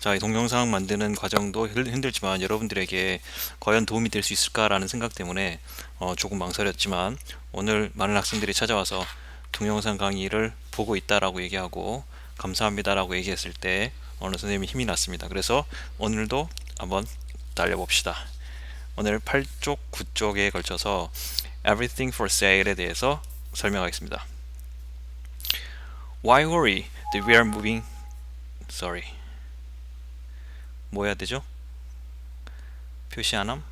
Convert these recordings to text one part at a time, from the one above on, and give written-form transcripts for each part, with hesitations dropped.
자, 이 동영상 만드는 과정도 힘들지만 여러분들에게 과연 도움이 될 수 있을까라는 생각 때문에 조금 망설였지만 오늘 많은 학생들이 찾아와서 동영상 강의를 보고 있다라고 얘기하고 감사합니다라고 얘기했을 때 어느 선생님이 힘이 났습니다. 그래서 오늘도 한번 달려봅시다. 오늘 8쪽, 9쪽에 걸쳐서 Everything for Sale에 대해서 설명하겠습니다. Why worry that we are moving? Sorry. 뭐 해야 되죠? 표시 안 함?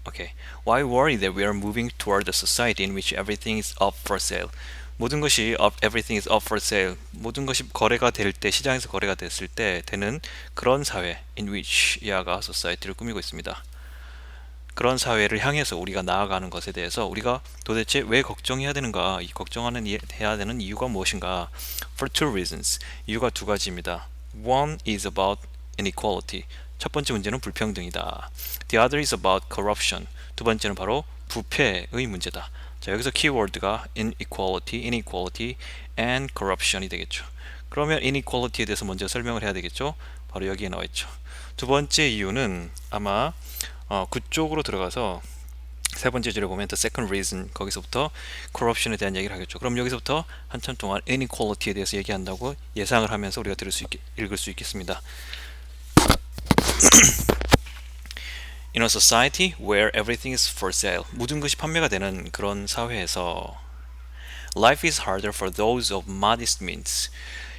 Okay. Why worry that we are moving toward a society in which everything is up for sale? 모든 것이 everything is up for sale. 모든 것이 거래가 될 때, 시장에서 거래가 됐을 때 되는 그런 사회 in which 이하가 society를 꾸미고 있습니다. 그런 사회를 향해서 우리가 나아가는 것에 대해서 우리가 도대체 왜 걱정해야 되는가? 이 해야 되는 이유가 무엇인가? For two reasons. 이유가 두 가지입니다. One is about inequality. 첫 번째 문제는 불평등이다. The other is about corruption. 두 번째는 바로 부패의 문제다. 자, 여기서 키워드가 inequality and corruption이 되겠죠. 그러면 inequality에 대해서 먼저 설명을 해야 되겠죠. 바로 여기에 나와 있죠. 두 번째 이유는 아마 그쪽으로 들어가서 세 번째 줄에 보면 the second reason 거기서부터 corruption에 대한 얘기를 하겠죠. 그럼 여기서부터 한참 동안 inequality에 대해서 얘기한다고 예상을 하면서 우리가 읽을 수 있겠습니다. In a society where everything is for sale, 모든 것이 판매가 되는 그런 사회에서 life is harder for those of modest means.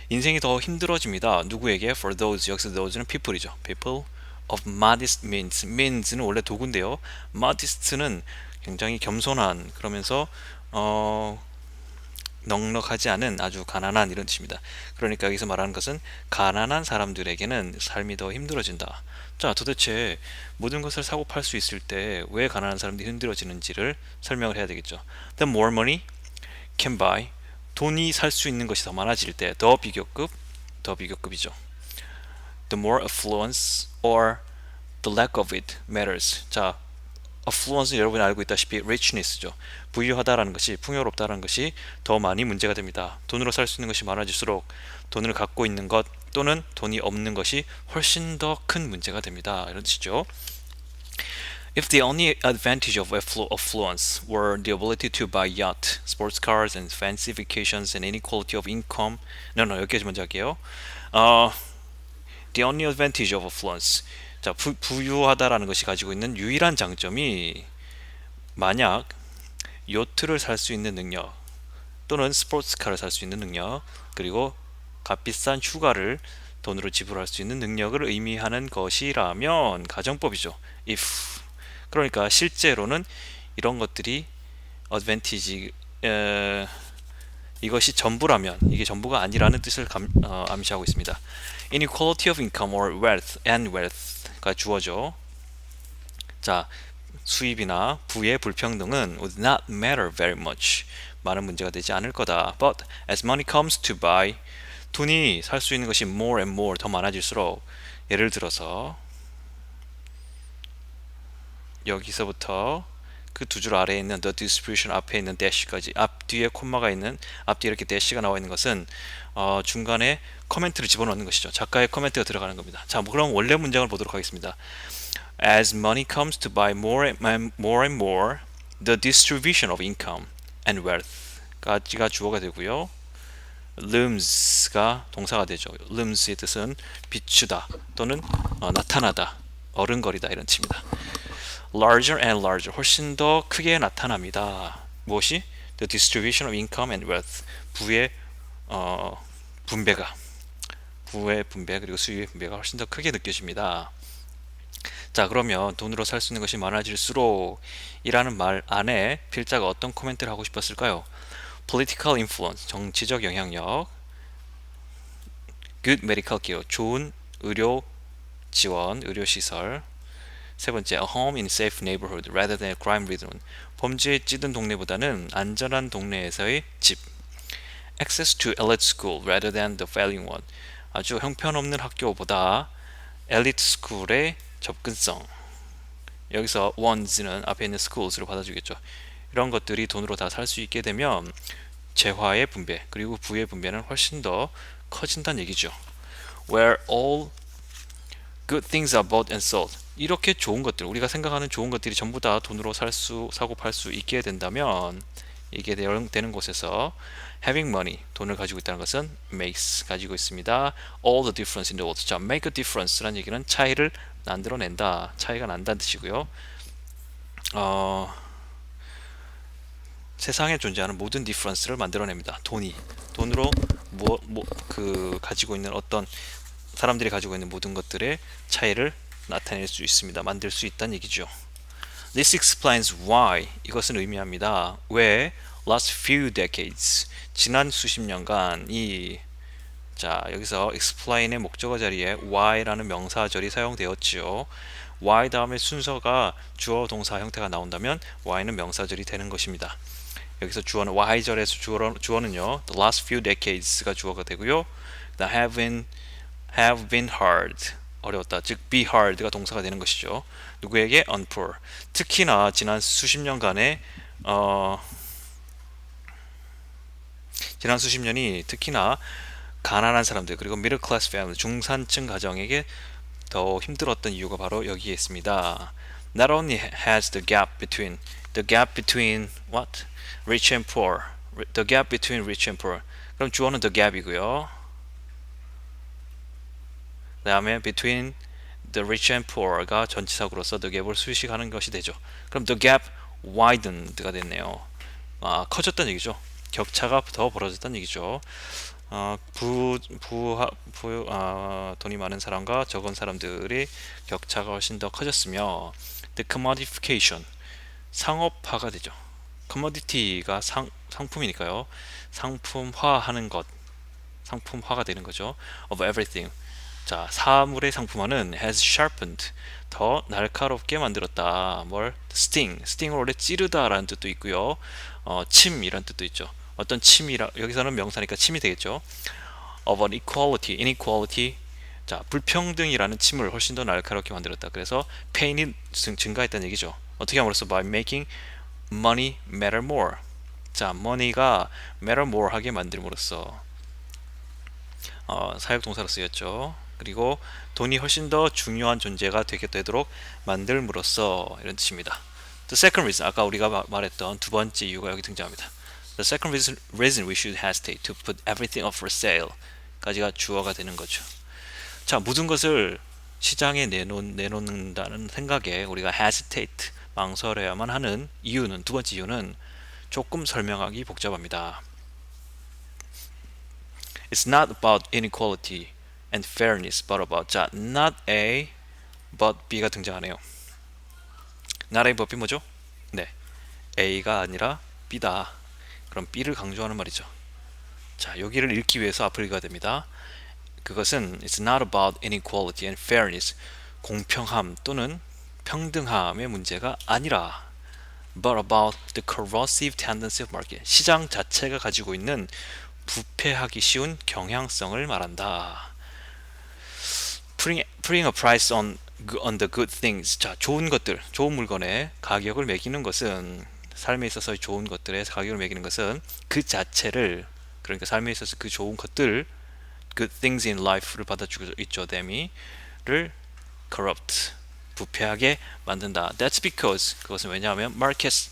인생이 더 힘들어집니다. 누구에게? For those, 여기서 those는 people이죠. People of modest means. means는 원래 도구인데요. modest는 굉장히 겸손한, 그러면서 넉넉하지 않은 아주 가난한 이런 뜻입니다. 그러니까 여기서 말하는 것은 가난한 사람들에게는 삶이 더 힘들어진다. 자, 도대체 모든 것을 사고 팔 수 있을 때 왜 가난한 사람들이 힘들어지는지를 설명을 해야 되겠죠. The more money can buy, 돈이 살 수 있는 것이 더 많아질 때 더 비교급이죠. The more affluence or the lack of it matters. 자, affluence는 여러분이 알고 있다시피 richness죠. 부유하다라는 것이, 풍요롭다라는 것이 더 많이 문제가 됩니다. 돈으로 살 수 있는 것이 많아질수록 돈을 갖고 있는 것 또는 돈이 없는 것이 훨씬 더 큰 문제가 됩니다. 이런 뜻이죠. If the only advantage of affluence were the ability to buy yacht, sports cars, and fancy vacations, and inequality of income, 여기까지 먼저 할게요. The only advantage of affluence. 자, 부유하다라는 것이 가지고 있는 유일한 장점이 만약 요트를 살 수 있는 능력 또는 스포츠카를 살 수 있는 능력 그리고 값비싼 휴가를 돈으로 지불할 수 있는 능력을 의미하는 것이라면 가정법이죠. If 그러니까 실제로는 이런 것들이 advantage 이것이 전부라면 이게 전부가 아니라는 뜻을 암시하고 있습니다. Inequality of income or wealth가 주어져. 자, 수입이나 부의 불평등은 would not matter very much. 많은 문제가 되지 않을 거다. But as money comes to buy, 돈이 살 수 있는 것이 more and more 더 많아질수록 예를 들어서 여기서부터 그 두 줄 아래에 있는 the distribution 앞에 있는 dash까지 앞뒤에 콤마가 있는 앞뒤에 이렇게 dash가 나와 있는 것은 중간에 코멘트를 집어넣는 것이죠. 작가의 코멘트가 들어가는 겁니다. 자, 그럼 원래 문장을 보도록 하겠습니다. As money comes to buy more and more, the distribution of income and wealth까지가 주어가 되고요. looms가 동사가 되죠. looms의 뜻은 비추다 또는 나타나다, 어른거리다 이런 뜻입니다. larger and larger, 훨씬 더 크게 나타납니다. 무엇이? The distribution of income and wealth, 부의 분배 그리고 수입의 분배가 훨씬 더 크게 느껴집니다. 자, 그러면 돈으로 살 수 있는 것이 많아질수록 이라는 말 안에 필자가 어떤 코멘트를 하고 싶었을까요? Political influence, 정치적 영향력, good medical care, 좋은 의료 지원, 의료 시설. 세 번째, a home in a safe neighborhood rather than a crime-ridden, 범죄에 찌든 동네보다는 안전한 동네에서의 집. Access to elite school rather than the failing one, 아주 형편없는 학교보다 엘리트 스쿨의 접근성. 여기서 ones는 앞에 있는 schools로 받아주겠죠. 이런 것들이 돈으로 다 살 수 있게 되면 재화의 분배 그리고 부의 분배는 훨씬 더 커진다는 얘기죠. where all good things are bought and sold. 이렇게 좋은 것들, 우리가 생각하는 좋은 것들이 전부 다 돈으로 사고 팔 수 있게 된다면 이게 되는 곳에서 having money, 돈을 가지고 있다는 것은 makes, 가지고 있습니다. all the difference in the world. 자, make a difference라는 얘기는 차이를 만들어낸다, 차이가 난다는 뜻이고요. 세상에 존재하는 모든 difference를 만들어냅니다. 돈으로 가지고 있는 어떤 사람들이 가지고 있는 모든 것들의 차이를 나타낼 수 있습니다. 만들 수 있다는 얘기죠. This explains why, 이것은 의미합니다. 왜 last few decades, 지난 수십 년간 자, 여기서 explain의 목적어 자리에 why라는 명사절이 사용되었지요. why 다음에 순서가 주어 동사 형태가 나온다면 why는 명사절이 되는 것입니다. 여기서 주어는 y절에서 주어는요, the last few decades가 주어가 되고요. the have been hard, 어려웠다, 즉 be hard가 동사가 되는 것이죠. 누구에게? on poor. 특히나 지난 수십 년간의 지난 수십 년이 특히나 가난한 사람들, 그리고 middle class family, 중산층 가정에게 더 힘들었던 이유가 바로 여기에 있습니다. Not only has the gap between what? rich and poor. The gap between rich and poor. 그럼 주어는 the gap이고요. 그 다음에 between the rich and poor가 전치사구로서 the gap을 수식하는 것이 되죠. 그럼 the gap widened가 됐네요. 커졌다는 얘기죠. 격차가 더 벌어졌다는 얘기죠. 돈이 많은 사람과 적은 사람들의 격차가 훨씬 더 커졌으며 the commodification, 상업화가 되죠. commodity가 상품이니까요. 상품화하는 것, 상품화가 되는 거죠. of everything. 자, 사물의 상품화는 has sharpened, 더 날카롭게 만들었다. 뭘? sting을 원래 찌르다라는 뜻도 있고요. 침이란 뜻도 있죠. 어떤 침이라, 여기서는 명사니까 침이 되겠죠. of an inequality. 자, 불평등이라는 침을 훨씬 더 날카롭게 만들었다. 그래서 pain이 증가했다는 얘기죠. 어떻게 함으로써? by making money matter more. 자, money가 matter more 하게 만들므로써 사역 동사로 쓰였죠. 그리고 돈이 훨씬 더 중요한 존재가 되도록 만들므로써, 이런 뜻입니다. The second reason, 아까 우리가 말했던 두 번째 이유가 여기 등장합니다. The second reason we should hesitate to put everything up for sale 까지가 주어가 되는 거죠. 자, 모든 것을 시장에 내놓는다는 생각에 우리가 hesitate, 망설여야만 하는 이유는, 두 번째 이유는 조금 설명하기 복잡합니다. It's not about inequality and fairness, but about, 자, not A, but B가 등장하네요. not A, but B 뭐죠? 네, A가 아니라 B다. 그럼 B를 강조하는 말이죠. 자, 여기를 읽기 위해서 앞을 읽어야 됩니다. 그것은 It's not about inequality and fairness, 공평함 또는 평등함의 문제가 아니라 but about the corrosive tendency of market, 시장 자체가 가지고 있는 부패하기 쉬운 경향성을 말한다. Putting a price on the good things. 자, 좋은 것들, 좋은 물건의 가격을 매기는 것은, 삶에 있어서의 좋은 것들의 가격을 매기는 것은 그 자체를, 그러니까 삶에 있어서 그 좋은 것들, good things in life를 받아주고 있죠. 를 corrupt, 부패하게 만든다. That's because, 그것은 왜냐하면 markets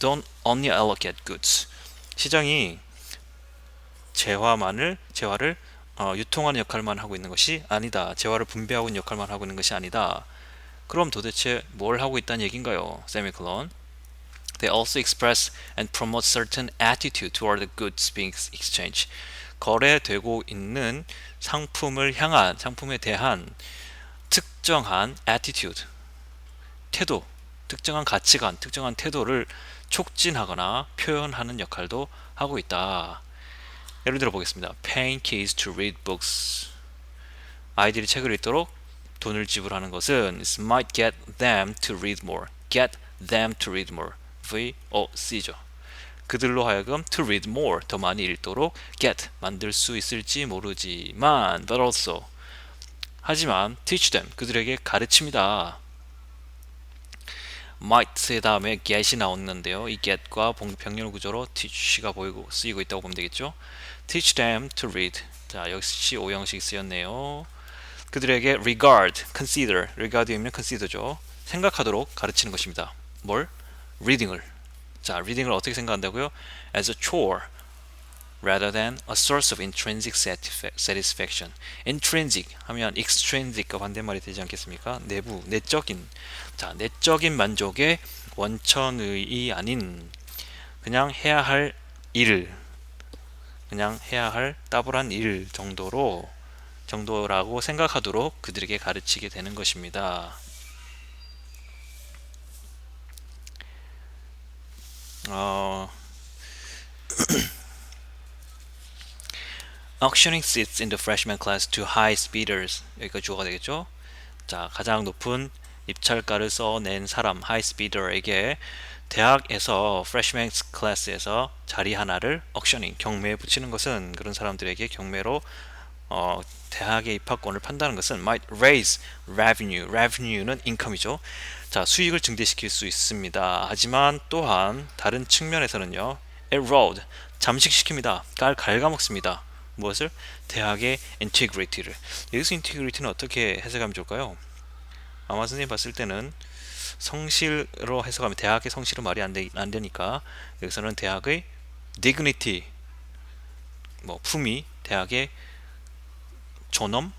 don't only allocate goods. 시장이 재화를 유통하는 역할만 하고 있는 것이 아니다. 재화를 분배하고 있는 역할만 하고 있는 것이 아니다. 그럼 도대체 뭘 하고 있다는 얘기인가요? 세미콜론. They also express and promote certain attitude toward the goods being exchanged. 거래되고 있는 상품에 대한 특정한 attitude, 태도, 특정한 가치관, 특정한 태도를 촉진하거나 표현하는 역할도 하고 있다. 예를 들어 보겠습니다. Paying kids to read books. 아이들이 책을 읽도록 돈을 지불하는 것은 might get them to read more. Get them to read more. VOC죠. 그들로 하여금 to read more, 더 많이 읽도록 get, 만들 수 있을지 모르지만 but also, 하지만 teach them, 그들에게 가르칩니다. might의 다음에 get이 나오는데요. 이 get과 병렬 구조로 teach가 쓰이고 있다고 보면 되겠죠. teach them to read. 자, 역시 오형식 쓰였네요. 그들에게 regard, consider, regard이면 consider죠. 생각하도록 가르치는 것입니다. 뭘? reading을. 자, reading을 어떻게 생각한다고요? as a chore rather than a source of intrinsic satisfaction. intrinsic 하면 extrinsic과 반대말이 되지 않겠습니까? 내부, 내적인. 자, 내적인 만족의 원천의 아닌 그냥 해야 할 일, 그냥 해야 할 따분한 일 정도라고 생각하도록 그들에게 가르치게 되는 것입니다. auctioning seats in the freshman class to high speeders. 여기가 주어가 되겠죠? 자, 가장 높은 입찰가를 써낸 사람, high speeder에게 대학에서 freshman class에서 자리 하나를 auctioning, 경매에 붙이는 것은 그런 사람들에게 경매로 대학의 입학권을 판다는 것은 might raise revenue. revenue는 income이죠. 자, 수익을 증대시킬 수 있습니다. 하지만 또한 다른 측면에서는요, erode, 잠식시킵니다. 갉아먹습니다. 무엇을? 대학의 integrity를. 여기서 integrity는 어떻게 해석하면 좋을까요? 아마 선생님 봤을 때는 성실로 해석하면 대학의 성실은 말이 안 되니까 여기서는 대학의 dignity, 뭐 품위, 대학의 존엄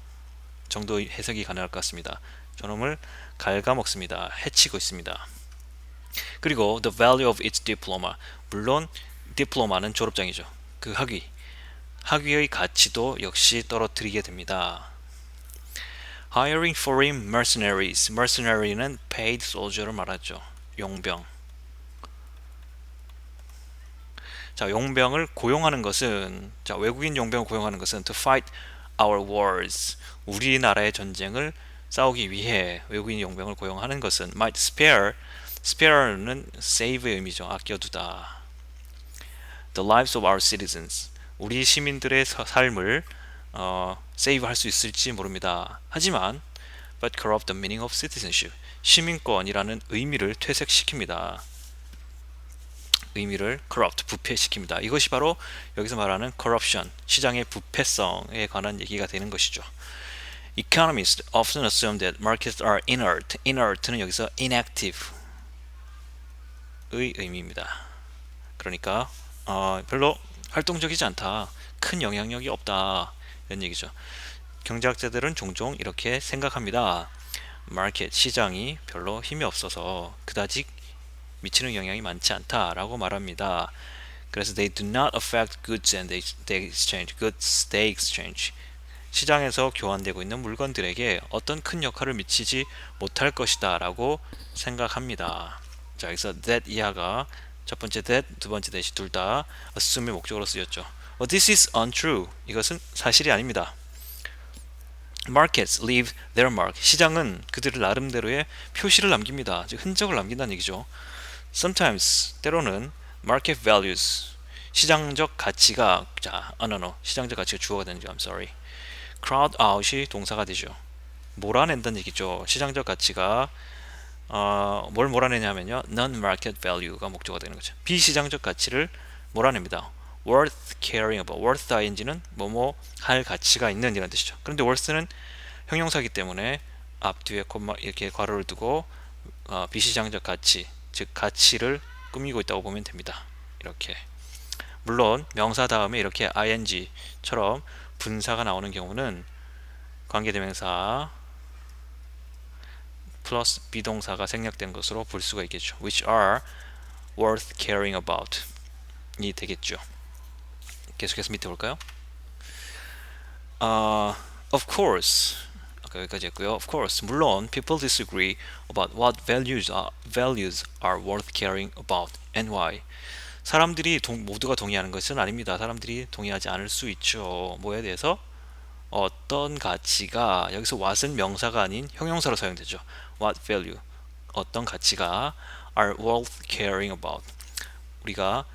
정도의 해석이 가능할 것 같습니다. 존엄을 갉아먹습니다. 해치고 있습니다. 그리고 the value of its diploma. 물론 diploma는 졸업장이죠. 그 학위의 가치도 역시 떨어뜨리게 됩니다. hiring foreign mercenaries. mercenary는 paid soldier를 말하죠. 용병. 자, 용병을 고용하는 것은, 자, 외국인 용병을 고용하는 것은 to fight our wars. 우리나라의 전쟁을 싸우기 위해 외국인 용병을 고용하는 것은 might spare는 save의 의미죠. 아껴두다. the lives of our citizens. 우리 시민들의 삶을 save 할 수 있을지 모릅니다. 하지만 but corrupt the meaning of citizenship. 시민권이라는 의미를 퇴색시킵니다. 의미를 corrupt, 부패시킵니다. 이것이 바로 여기서 말하는 corruption, 시장의 부패성에 관한 얘기가 되는 것이죠. Economists often assume that markets are inert. inert는 여기서 inactive의 의미입니다. 그러니까 별로 활동적이지 않다, 큰 영향력이 없다, 이런 얘기죠. 경제학자들은 종종 이렇게 생각합니다. 마켓, 시장이 별로 힘이 없어서 그다지 미치는 영향이 많지 않다라고 말합니다. 그래서 they do not affect goods and they exchange. goods they exchange. 시장에서 교환되고 있는 물건들에게 어떤 큰 역할을 미치지 못할 것이다 라고 생각합니다. 자, 여기서 that 이하가 첫 번째 that, 두 번째 that이 둘 다 assume의 목적으로 쓰였죠. This is untrue. 이것은 사실이 아닙니다. Markets leave their mark. 시장은 그들의 나름대로의 표시를 남깁니다. 즉 흔적을 남긴다는 얘기죠. Sometimes, 때로는 market values, 시장적 가치가, 자, 시장적 가치가 주어가 되는 거, I'm sorry. crowd out이 동사가 되죠. 몰아낸다는 얘기죠. 시장적 가치가 뭘 몰아내냐면요, non-market value가 목적어가 되는 거죠. 비시장적 가치를 몰아냅니다. worth caring about. worth ing는 뭐뭐 할 가치가 있는 이런 뜻이죠. 그런데 worth는 형용사이기 때문에 앞뒤에 콤마 이렇게 괄호를 두고 비시장적 가치, 즉 가치를 꾸미고 있다고 보면 됩니다. 이렇게. 물론 명사 다음에 이렇게 ing처럼 분사가 나오는 경우는 관계대명사 플러스 비동사가 생략된 것으로 볼 수가 있겠죠. which are worth caring about 이 되겠죠. 계속해서 밑에 볼까요? Of course, 아까 여기까지 했고요. Of course, 물론 people disagree about what values are worth caring about and why. 사람들이 모두가 동의하는 것은 아닙니다. 사람들이 동의하지 않을 수 있죠. 뭐에 대해서? 어떤 가치가, 여기서 what은 명사가 아닌 형용사로 사용되죠. What value, 어떤 가치가 are worth caring about, 우리가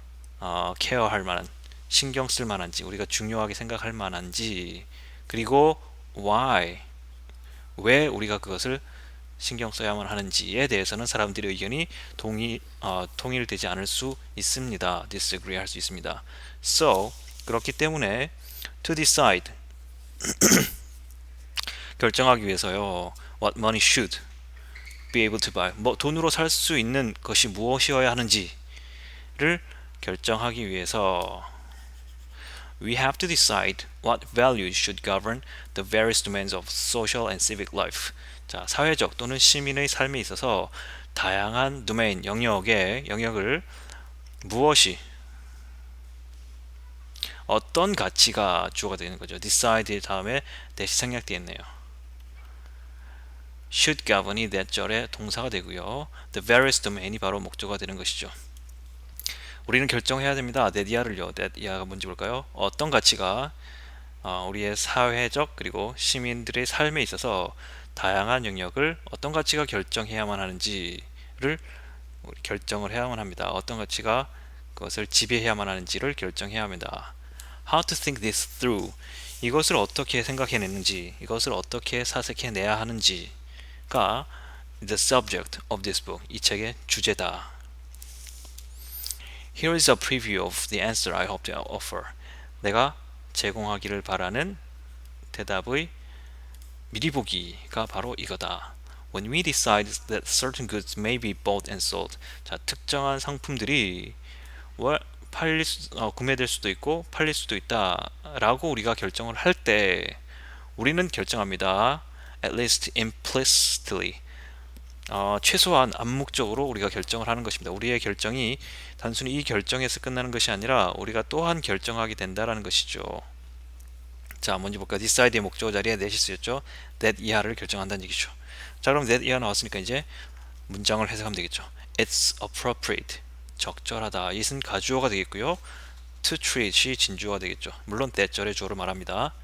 케어할 만한, 신경 쓸 만한지, 우리가 중요하게 생각할 만한지, 그리고 why, 왜 우리가 그것을 신경 써야만 하는지에 대해서는 사람들의 의견이 통일되지 않을 수 있습니다. disagree 할 수 있습니다. So, 그렇기 때문에 to decide, 결정하기 위해서요. What money should be able to buy. 뭐 돈으로 살 수 있는 것이 무엇이어야 하는지를 결정하기 위해서 we have to decide what values should govern the various domains of social and civic life. 자, 사회적 또는 시민의 삶에 있어서 다양한 도메인, 영역을 무엇이 어떤 가치가 주어가 되는 거죠. decide 다음에 대시 생략되어 있네요. should govern이 that 절의 동사가 되고요. the various domain이 바로 목적어가 되는 것이죠. 우리는 결정해야 됩니다. that 이하를요. that 이하가 뭔지 볼까요? 어떤 가치가 우리의 사회적 그리고 시민들의 삶에 있어서 다양한 영역을 어떤 가치가 결정해야만 하는지를 결정을 해야만 합니다. 어떤 가치가 그것을 지배해야만 하는지를 결정해야 합니다. How to think this through. 이것을 어떻게 생각해내는지, 이것을 어떻게 사색해내야 하는지가 the subject of this book. 이 책의 주제다. Here is a preview of the answer I hope to offer. 내가 제공하기를 바라는 대답의 미리 보기가 바로 이거다. When we decide that certain goods may be bought and sold. 자, 특정한 상품들이 구매될 수도 있고 팔릴 수도 있다라고 우리가 결정을 할 때 우리는 결정합니다. At least implicitly. 최소한 암묵적으로 우리가 결정을 하는 것입니다. 우리의 결정이 단순히 이 결정에서 끝나는 것이 아니라 우리가 또한 결정하게 된다라는 것이죠. 자, 먼저 볼까요? decide의 목적어 자리에 that이 쓰였죠. that 이하를 결정한다는 얘기죠. 자, 그럼 that 이하 나왔으니까 이제 문장을 해석하면 되겠죠. It's appropriate. 적절하다. it은 가주어가 되겠고요. to treat이 진주어가 되겠죠. 물론 that 절의 주어를 말합니다.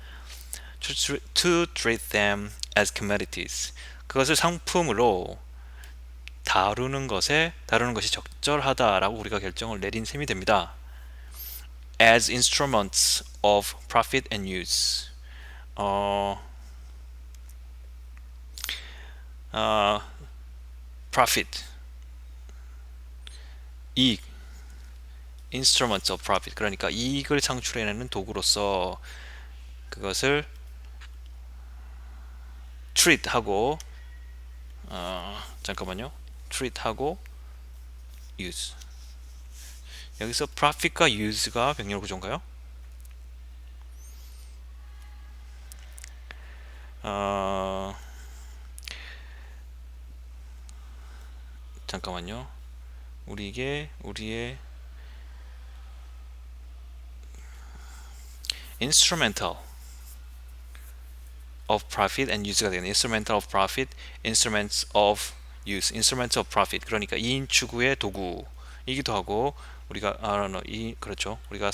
to treat them as commodities. 그것을 상품으로 다루는 것이 적절하다라고 우리가 결정을 내린 셈이 됩니다. As instruments of profit and use. profit 이익 instruments of profit 그러니까 이익을 창출해내는 도구로서 그것을 treat하고 잠깐만요. treat하고 use 여기서 profit과 use가 병렬 구조인가요? 잠깐만요. 우리의 instrumental of profit and use가 되는 instrumental of profit, instruments of use, instruments of profit 그러니까 2인 추구의 도구이기도 하고 우리가 그렇죠. 우리가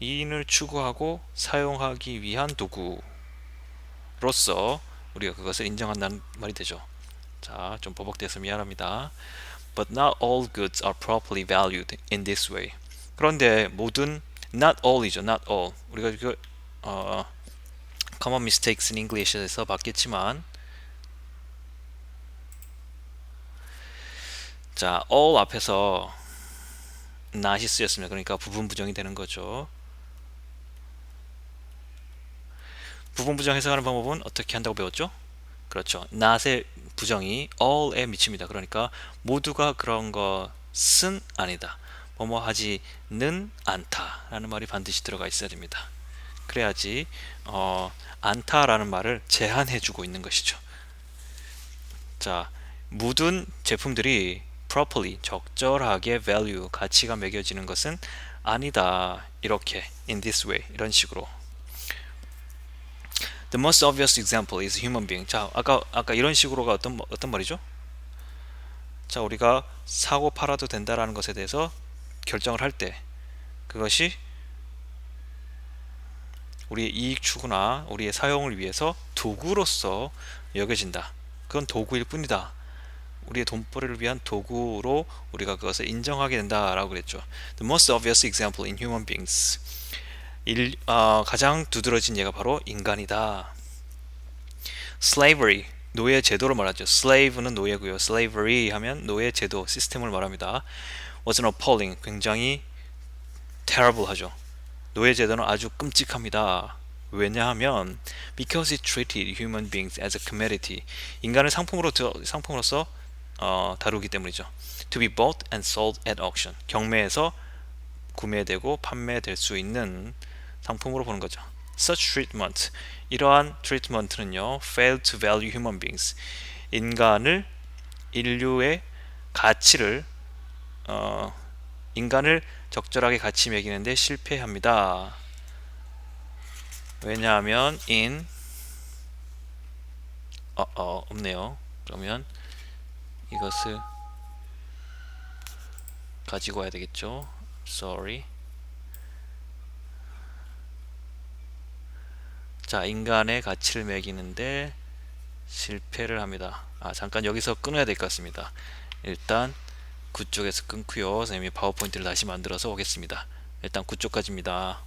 2인을 추구하고 사용하기 위한 도구로서 우리가 그것을 인정한다는 말이 되죠. 자, 좀 버벅대서 미안합니다. But not all goods are properly valued in this way. 그런데 모든 not all이죠. not all. 우리가 common mistakes in English에서 봤겠지만 자, all 앞에서 not이 쓰였습니다. 그러니까 부분 부정이 되는 거죠. 부분 부정 해석하는 방법은 어떻게 한다고 배웠죠? 그렇죠. not의 부정이 all에 미칩니다. 그러니까 모두가 그런 것은 아니다. 뭐뭐 하지는 않다 라는 말이 반드시 들어가 있어야 됩니다. 그래야지 않다라는 말을 제한해주고 있는 것이죠. 자, 모든 제품들이 properly 적절하게 value 가치가 매겨지는 것은 아니다. 이렇게 in this way 이런 식으로. The most obvious example is human being. 자, 아까 이런 식으로가 어떤 말이죠? 자, 우리가 사고 팔아도 된다라는 것에 대해서 결정을 할 때 그것이 우리의 이익 추구나 우리의 사용을 위해서 도구로서 여겨진다. 그건 도구일 뿐이다. 우리의 돈벌이를 위한 도구로 우리가 그것을 인정하게 된다라고 그랬죠. The most obvious example in human beings. 가장 두드러진 예가 바로 인간이다. Slavery, 노예 제도를 말하죠. Slave는 노예고요. Slavery 하면 노예 제도, 시스템을 말합니다. Was an appalling, 굉장히 terrible 하죠. 노예 제도는 아주 끔찍합니다. 왜냐하면 because it treated human beings as a commodity. 인간을 상품으로서 다루기 때문이죠. To be bought and sold at auction. 경매에서 구매되고 판매될 수 있는 상품으로 보는 거죠. Such treatment. 이러한 트리트먼트는요, fail to value human beings. 인류의 가치를 인간을 적절하게 가치 매기는데 실패합니다. 왜냐하면 없네요. 그러면 이것을 가지고 와야 되겠죠. Sorry. 자, 인간의 가치를 매기는데 실패를 합니다. 잠깐 여기서 끊어야 될 것 같습니다. 일단 9쪽에서 끊고요. 선생님이 파워포인트를 다시 만들어서 오겠습니다. 일단 9쪽까지입니다.